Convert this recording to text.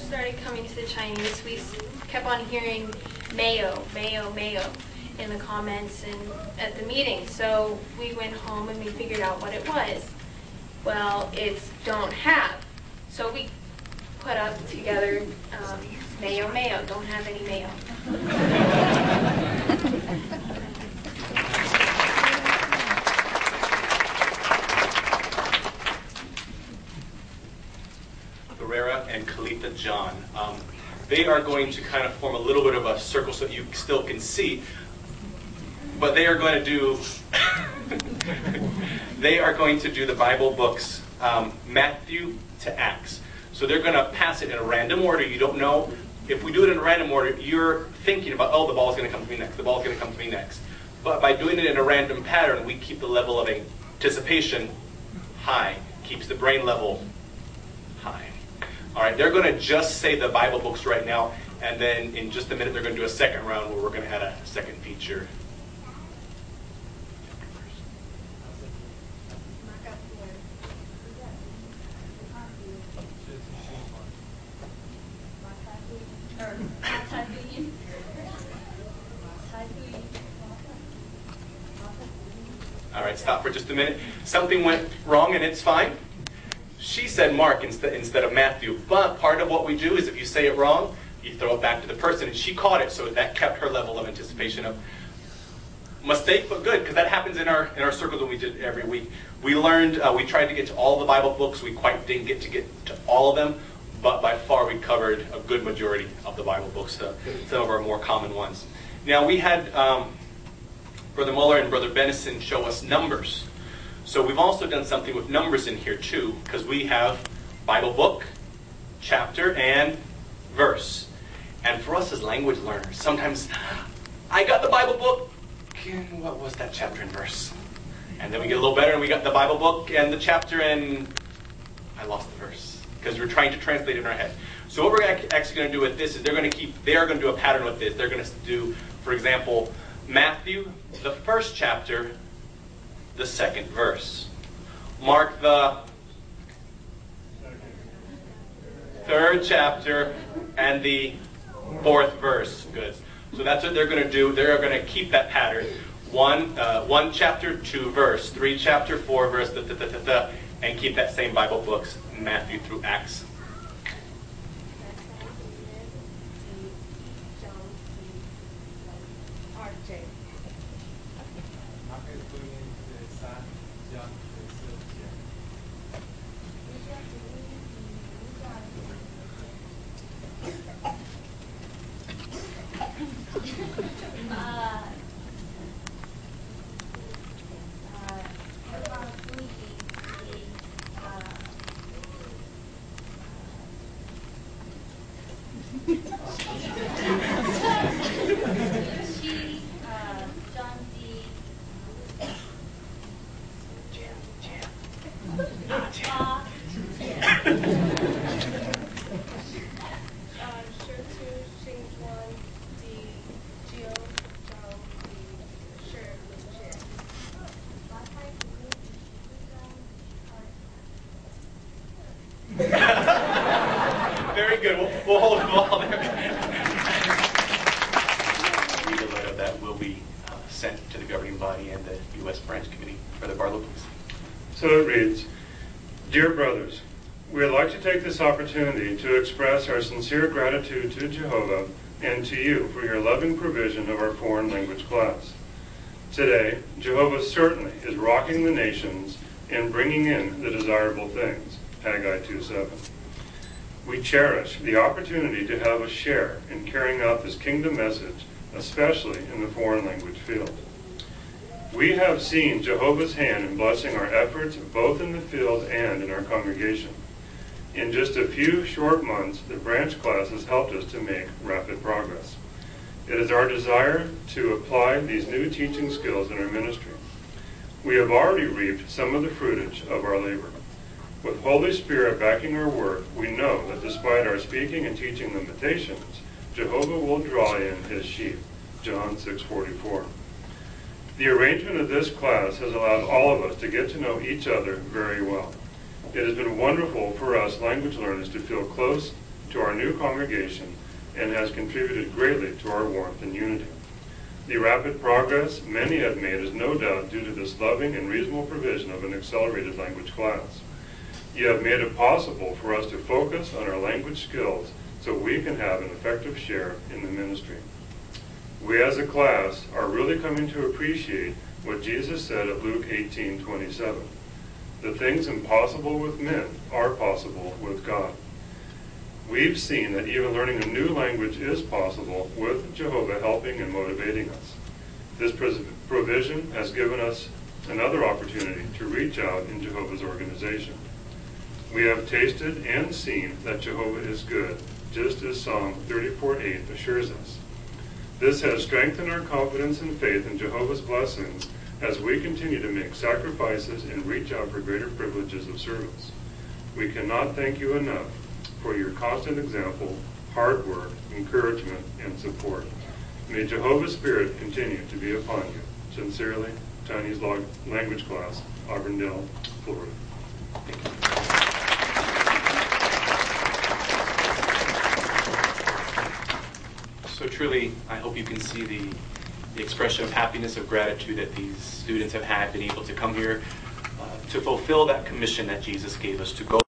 started coming to the Chinese, we kept on hearing mayo, mayo, mayo in the comments and at the meeting. So we went home and we figured out what it was. Well, it's don't have. So we put up together mayo, mayo, don't have any mayo. And Khalifa John. They are going to kind of form a little bit of a circle so that you still can see, but they are going to do they are going to do the Bible books Matthew to Acts. So they're going to pass it in a random order. You don't know. If we do it in a random order, you're thinking about, oh, the ball's going to come to me next, the ball's going to come to me next. But by doing it in a random pattern, we keep the level of anticipation high, keeps the brain level high. All right, they're going to just say the Bible books right now, and then in just a minute they're going to do a second round where we're going to add a second feature. All right, stop for just a minute. Something went wrong, and it's fine. She said Mark instead of Matthew, but part of what we do is if you say it wrong, you throw it back to the person, and she caught it, so that kept her level of anticipation up. Mistake, but good, because that happens in our circles when we did every week. We learned, we tried to get to all the Bible books. We quite didn't get to all of them, but by far we covered a good majority of the Bible books, some of our more common ones. Now we had Brother Muller and Brother Benison show us numbers. So we've also done something with numbers in here too, because we have Bible book, chapter, and verse. And for us as language learners, sometimes I got the Bible book, and what was that chapter and verse? And then we get a little better, and we got the Bible book and the chapter, and I lost the verse, because we're trying to translate it in our head. So what we're actually going to do with this is they are going to do a pattern with this. They're going to do, for example, Matthew, the first chapter, the second verse. Mark, the third chapter, and the fourth verse. Good. So that's what they're going to do. They're going to keep that pattern. One chapter, 2 verse. 3 chapter, 4 verse, and keep that same Bible books, Matthew through Acts. Very good. We'll hold them all there. Read a letter that will be sent to the governing body and the U.S. branch committee for the Barlow books. So it reads, Dear brothers, we would like to take this opportunity to express our sincere gratitude to Jehovah and to you for your loving provision of our foreign language class. Today, Jehovah certainly is rocking the nations and bringing in the desirable things, Haggai 2:7. We cherish the opportunity to have a share in carrying out this kingdom message, especially in the foreign language field. We have seen Jehovah's hand in blessing our efforts both in the field and in our congregation. In just a few short months, the branch class has helped us to make rapid progress. It is our desire to apply these new teaching skills in our ministry. We have already reaped some of the fruitage of our labor. With Holy Spirit backing our work, we know that despite our speaking and teaching limitations, Jehovah will draw in his sheep. John 6:44. The arrangement of this class has allowed all of us to get to know each other very well. It has been wonderful for us language learners to feel close to our new congregation and has contributed greatly to our warmth and unity. The rapid progress many have made is no doubt due to this loving and reasonable provision of an accelerated language class. You have made it possible for us to focus on our language skills so we can have an effective share in the ministry. We as a class are really coming to appreciate what Jesus said at Luke 18:27. The things impossible with men are possible with God. We've seen that even learning a new language is possible with Jehovah helping and motivating us. This provision has given us another opportunity to reach out in Jehovah's organization. We have tasted and seen that Jehovah is good, just as Psalm 34:8 assures us. This has strengthened our confidence and faith in Jehovah's blessings as we continue to make sacrifices and reach out for greater privileges of service. We cannot thank you enough for your constant example, hard work, encouragement, and support. May Jehovah's Spirit continue to be upon you. Sincerely, Chinese Language Class, Auburndale, Florida. So truly, I hope you can see the expression of happiness, of gratitude that these students have had, been able to come here to fulfill that commission that Jesus gave us to go